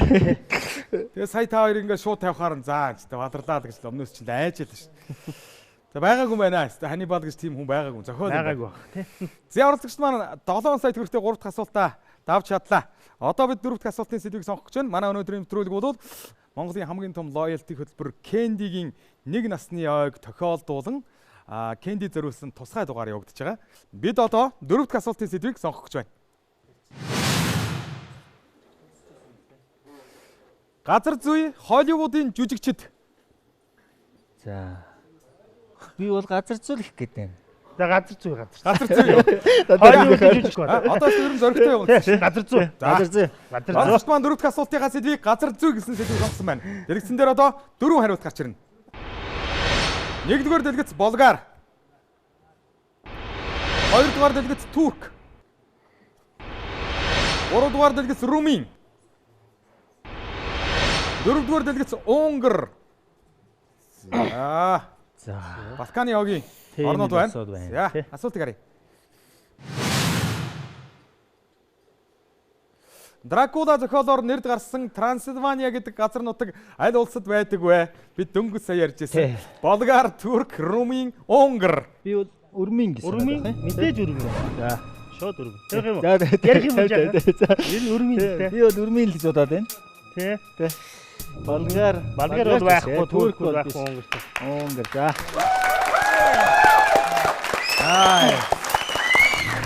Тэгээ сая та хоёр ингээд шууд тавихаар нь заа ч бадарлаад гэж өмнөөс чинь айж ялла шүү. За байгаагүй байна. Ханибал гэж тийм хүн байгаагүй. Зохиол байгаагүй тий. Зэ оролцогчд маань 7 сая төгрөгтэй 3 дахь асуултаа давж чадлаа. Одоо бид 4 дахь асуултын сэдвийг сонгох гэж байна. Манай өнөөдрийн нэвтрүүлэг бол Монголын хамгийн том лоялти хөтөлбөр Candy-гийн нэг насны ойг тохиолдуулан Candy зориулсан тусгай дугаар явагдаж байгаа. Бид одоо 4 дахь асуултын сэдвийг сонгох гэж байна. Газар зүй Холливуудын жүжигчид. За. Би бол газар зүй л их гэдэг юм. За газар зүй. Газар зүй юу? Холливуудын жүжиг байна. Одоо ч ер нь зөрөгтэй юм. Газар зүй. Газар зүй. Оролцогчд маань 4 дахь асуултынхаа сэдвийг газар зүй гэсэн сэдвийг сонгосон байна. Дэлгэцэн дээр одоо 4 хариулт гарч ирнэ. 1-р дэлгэц Болгар. 2-р дэлгэц Турк. 3-р дэлгэц Румын. 4-р дэлгэц Унгар. За. Балканы хогийн орнууд байна. За, асуултыг харъя. Дракула зохиолоор нэрд гарсан Трансильвания гэдэг газар нутаг аль улсад байдаг вэ? Бид дөнгөж сая ярьжсэн. Болгар, Турк, Румын, Унгар. Би бол Өрмийн гэсэн. Өрмийн мэдээж өрмийн. За. Шууд өрмийн. Ярих юм. Ярих юм жаа. Энэ өрмийн дээ. Би бол Өрмийн л гэж бодоод байна. Тий. Болгар бол байхгүй, Турк бол байхгүй, Унгар. За.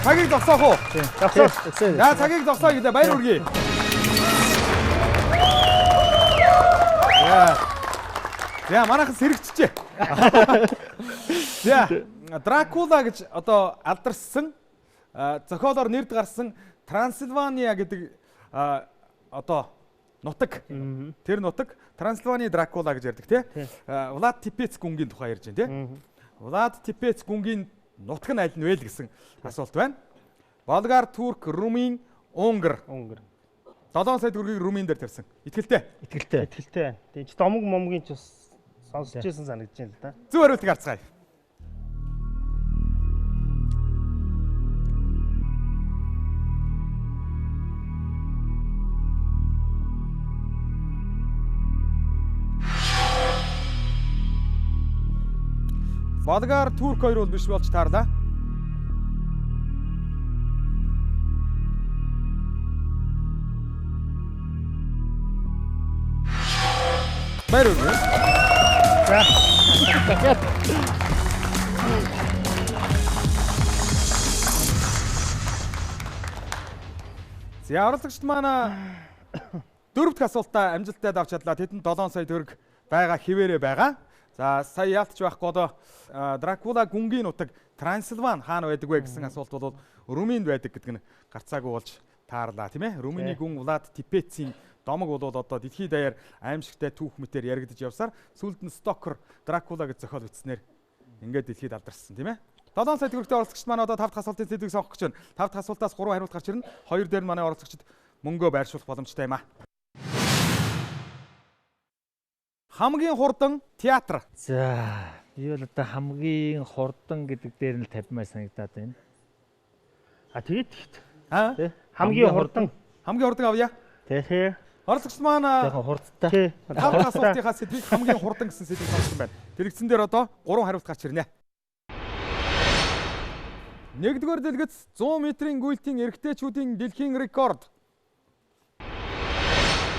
Цагийг зогсоох уу? Зогсоо. За, цагийг зогсоо гэдэг баяр хүргэе. За, манайхан сэрэгчжээ. За, Дракула гэж одоо алдарсан зохиолоор нэрд гарсан Трансильвания гэдэг одоо нутаг. Тэр нутаг Трансильвани Дракула гэж ярьдаг тий. Влад Тепец гүнгийн тухай ярьж байна тий. Влад Тепец гүнгийн нутаг нь аль нь вэ л гэсэн асуулт байна. Болгар, Турк, Румын, Унгар. 7 сая төгрөгийг Румын дээр тавьсан. Итгэлтэй. Тэгж домог момгийн ч бас сонсож байсан санагдаж байна л да. Зөв хариултыг харцгаая. Болгар, Турк хоёр бол биш болж таарлаа. Баяр хүргэе. За оролцогчд маань дөрөвдүгээр асуултаа амжилттай давж чадлаа. Тэдэнд 7 сая төгрөг байгаа хിവэрэ байгаа. За сая яалтч байхгүй одоо Дракула гүнгийн нутаг Трансильвани хаана байдаг вэ гэсэн асуулт бол Румынд байдаг гэдэг нь гарцаагүй болж таарлаа тийм ээ. Румыны гүн Влад Типецийн домог бол одоо дэлхийд даяар аимшигтай түүх мэтээр яригдж явсаар сүүлд нь Стокер Дракула гэж зохиол бичснээр ингээд дэлхийд алдарсан тийм ээ. 7 сая төгрөгтэй оролцогчд маань одоо 5 дахь асуултын сэдвийг сонгох гэж байна. 5 дахь асуултаас 3 хариулт гарч ирнэ. 2 дээр нь манай оролцогчд мөнгөө байршуулах боломжтой юм аа. Хамгийн хурдан театр. За би бол одоо хамгийн хурдан гэдэг дээр нь тавьмаар санагдаад байна. Тэгээд хамгийн хамгийн хурдан авъя. тий. Оролцогчд маань жоохон хурдтай. 5 дахь асуултынхаа сэдвийг хамгийн хурдан гэсэн сэдвийг сонгосон байна. Тэрэгцэн дээр одоо 3 хариулт гарч ирнэ. Нэгдүгээр дэлгэц 100 метрийн гүйлтийн эрэгтэйчүүдийн дэлхийн рекорд.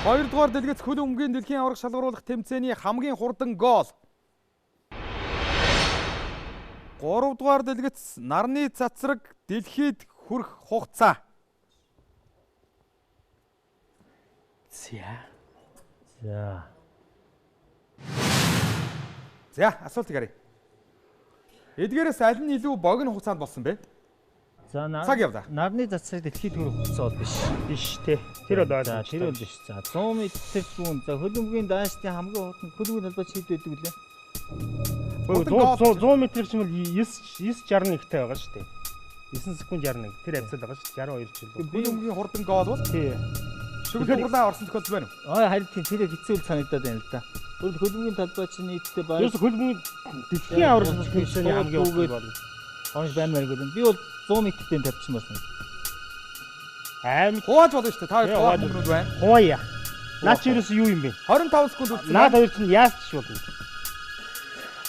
Хоёрдугаар дэлгэц хөл өмгийн дэлхийн аварга шалгаруулах тэмцээний хамгийн хурдан гол. Гуравдугаар дэлгэц нарны цацраг дэлхийд хүрэх хугацаа. За асуултыг харъя. Эдгээрээс аль нь илүү богино хугацаанд болсон бэ? За цаг явлаа. Нарны цацраг дэлхийд хүрэх хугацаа бол биш тий. Тэр бол ойлгомжтой. Тэр бол биш. За 100 метр зүүн. За хөлбөмбөгийн дааштай хамгийн хурдан хөлбөмбөгийн талбай хэд байдаг лээ? 100 метр ч юм бол 9:61-тэй байгаа шүү дээ. 9 секунд 61. Тэр хавцал байгаа шүү дээ. 62 жил. Хөлбөмбөгийн хурдан гол бол тий. шүглэг хурлаа орсон тохиолдол байна уу? Харин тэр хэцүү санагдаад байна л да. Хөлбөмбөгийн талбай чинь нийтдээ баг. Ерөөс хөлбөмбөгийн дэлхийн аварга тэмцээний хамгийн хурдан бол онж баймаар гэдэг. Би бол 100 метртэй тавьчихсан байна. Аим хувааж болно шүү дээ. Та хоёр хувааж байна. Хуваа. Наа чи ерөөс юу юм бэ? 25 секунд үлдсэн. Наад хоёр чинь яаж ч болно.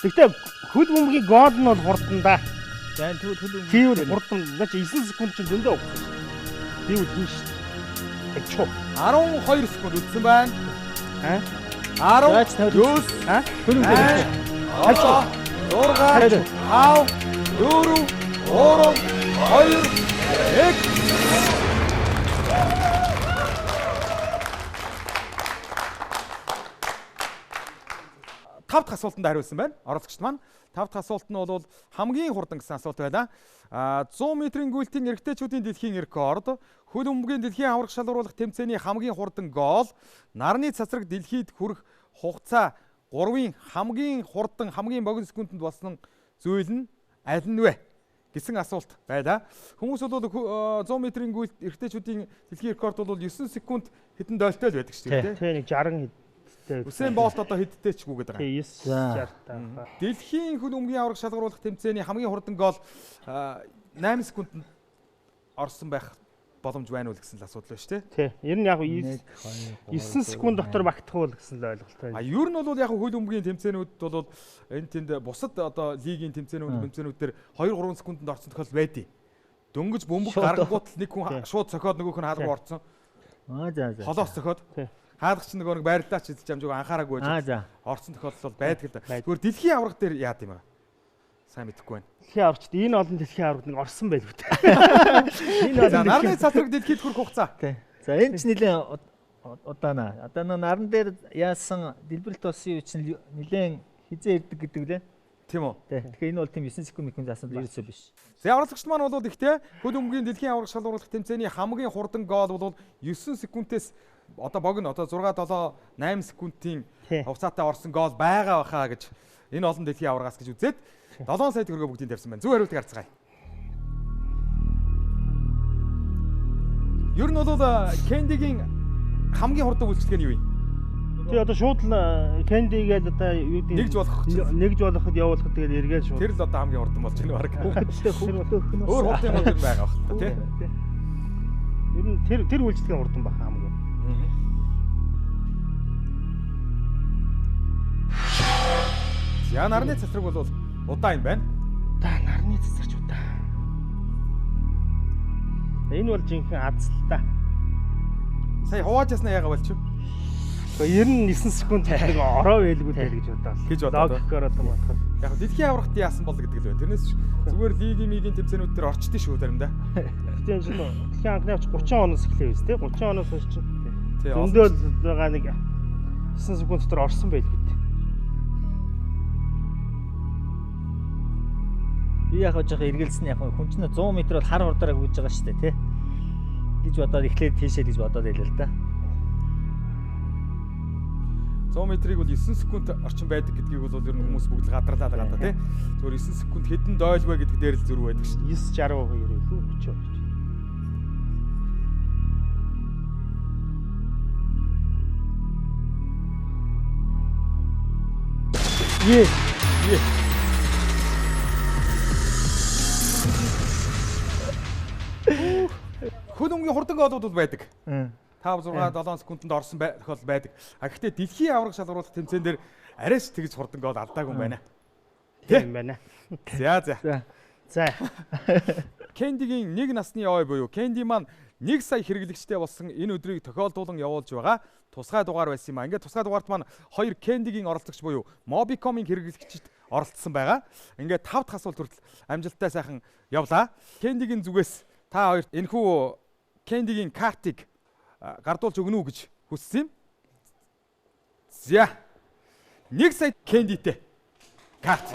Гэхдээ хөлбөмбөгийн гол нь бол хурдан да. За хөлбөмбөгийн тийм хурдан. Наа чи 9 секунд чинь зөндөө өгсөн. Би үл хийн шүү дээ. 12 секунд үлдсэн байна. 10 9 8 7 6 5 4 3 2 1 5 дахь асуултанд хариулсан байна. Оролцогчд маань 5 дахь асуулт нь бол хамгийн хурдан гэсэн асуулт байлаа. 100 метрийн гүйлтийн эрэгтэйчүүдийн дэлхийн рекорд, хөл өмгийн дэлхийн аварга шалгаруулах тэмцээний хамгийн хурдан гол, нарны цацраг дэлхийд хүрэх хугацаа 3-ын хамгийн хурдан хамгийн богино секундэд болсон зүйл нь аль нь вэ гэсэн асуулт байлаа. Хүмүүс бол 100 метрийн гүйлт эрэгтэйчүүдийн дэлхийн рекорд бол 9 секунд хэдэн дойлтой л байдаг шүү дээ. Тэ нэг 60 Үсэйн Болт одоо хэдтэй ч гүгээд байгаа. 9:60 таа. Дэлхийн хөл өмгийн аварга шалгаруулах тэмцээний хамгийн хурдан гол 8 секундэд орсон байх боломж байна уу гэсэн л асуудал байна шүү дээ. Тий. Ер нь яг 9 секунд дотор багтах уу гэсэн л ойлголт байна. Ер нь бол яг хөл өмгийн тэмцээнүүд бол энэ тэнд бусад одоо лигийн тэмцээнүүд дээр 2-3 секундэд орсон тохиолдол байдیں۔ Дөнгөж бөмбөг гаргангуут нэг хүн шууд цохиод нөгөөх нь хаалга орсон. За. Холоос цохиод. Хаалгач нэг байрлаач хэлж амжиг анхаараагүй байж орсон тохиолдол байдаг л да. Зүгээр дэлхийн аварга дээр яад юм аа. Сайн мэдэхгүй байна. Дэлхийн аваргачд энэ олон дэлхийн аваргад нэг орсон байлгүй дээ. Энэ олон нарны цацраг дэлхийд хүрэх хугацаа. За энэ ч нэлээд удаана. Одоо наран дээр яасан дэлбэрэлт болсон юу чинь нэлээд хизээ ирдэг гэдэг лээ. Тийм үү? Тэгэхээр энэ бол тийм 9 секунд заасан ерөөсөө биш. За оролцогчд маань бол ихтэй хөл өмгийн дэлхийн аварга шалгаруулах тэмцээний хамгийн хурдан гол бол 9 секундээс одоо богино одоо 6 7 8 секундын хугацаатай орсон гол байгаа баха гэж энэ олон дэлхийн аваргаас гэж үзээд 7 сая төгрөгөө бүгдийг тавьсан байна. Зөв хариултыг харцгаая. Ер нь бол Кэндигийн хамгийн хурдан үйлчлэг нь юу юм? Тий одоо шууд л Кэндигээд одоо юу гэдэг нэгж болоход явуулахад тэгээд эргээд шууд тэр л одоо хамгийн хурдан болж байна баг. Хөөхтэй Өөр хурдан бол байгаа бах тий. Ер нь тэр үйлчлэгийн хурдан баха хамгийн. За нарны цацраг бол удаа юм байна. Та нарны цацрагч удаа. Энэ бол жинхэнэ аз л та. Сая хувааж яснаа яага болчих. 99 секунд нэг ороо байлгүй дээ гэж бодлоо. Гэж бодлоо. Логикоор одоо бодоход. Яг дэлхийн аврагт яасан бол гэдэг л байна. Тэрнээс зүгээр лигийн тэмцээнүүд төр орчдөө шүү заримдаа. Гэтэ энэ жил дэлхийн анхны авч 30 оноос эхлэв үст те 30 оноос хойш чинь. Тий. Зөндөл байгаа нэг 9 секунд дотор орсон байлгүй дээ. Би яг жоох эргэлсэн яг хүн чинь 100 м бол хар хурдаараа гүйж байгаа шүү дээ тий. Гэж бодоод эхлээд тийшээ гэж бодоод байлаа л да. 100 метрийг бол 9 секунд орчим байдаг гэдгийг бол ер нь хүмүүс бүгд л гадарлаад байгаа даа тий. Зүгээр 9 секунд хэдэн дойлгүй гэдэг дээр л зөрүү байдаг шүү. 9:62 илүү 30. Е. Хөлөмгийн хурдан голууд бол байдаг. 5 6 7 секундэд орсон тохиолдол байдаг. А гэхдээ дэлхийн авраг шалгаруулах тэмцээн дээр арайс тэгж хурдан гол алдаагүй юм байна. Тийм байна. За. За. Кэндигийн 1 насны ой буюу Кэнди маань 1 сая хэрэглэгчтэй болсон энэ өдрийг тохиолдуулан явуулж байгаа тусгай дугаар байсан юм а. Ингээд тусгай дугаарт маань 2 Кэндигийн оролцогч буюу Mobicom-ийн хэрэглэгчид оролцсон байгаа. Ингээд 5 дахь асуулт хүртэл амжилттай сайхан явлаа. Кэндигийн зүгээс та хоёр энэхүү Кэндигийн картыг гардуулж өгнө үү гэж хүссэн юм. За. 1 сая Кэндитэй карт.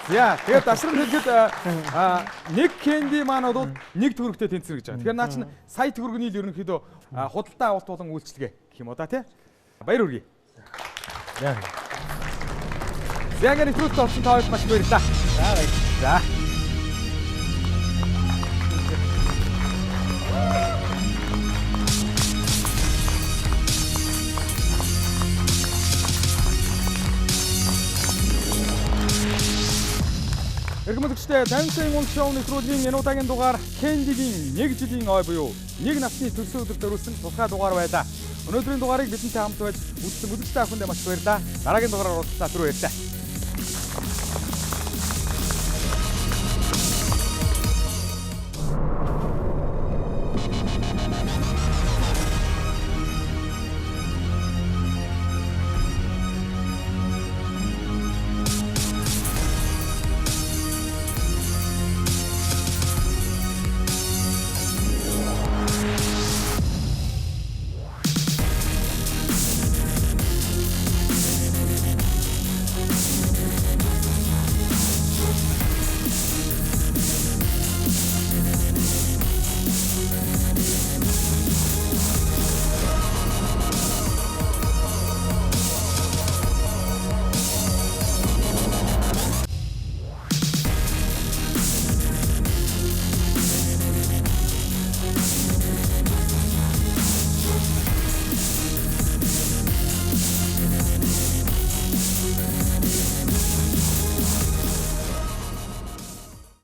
За, тэгээд дашрын хэлэхэд нэг Кэнди маань бол 1 төгрөгтэй тэнцэнэ гэж байгаа. Тэгэхээр наа чинь сая төгрөгийн ерөнхийдөө худалдаа авалт болон үйлчлэгээ гэх юм уу да тий. Баяр хүргэе. За ингээд нэвтрүүлэгт орсон та хоёрт маш баярлалаа. За баяр. За. Эргэмлэгчтэй 50 сая мөнгө шоу нэвтрүүлгийн энэ удаагийн дугаар Кэндигийн 1 жилийн ой буюу 1 насны төлсөн өдөр төрүүлсэн тусгай дугаар байлаа. Өнөөдрийн дугаарыг бидэнтэй хамт байж үзсэн үзэгчтэй ахынд маш баярлалаа. Дараагийн дугаараар уулзлаа. Түр баярлалаа.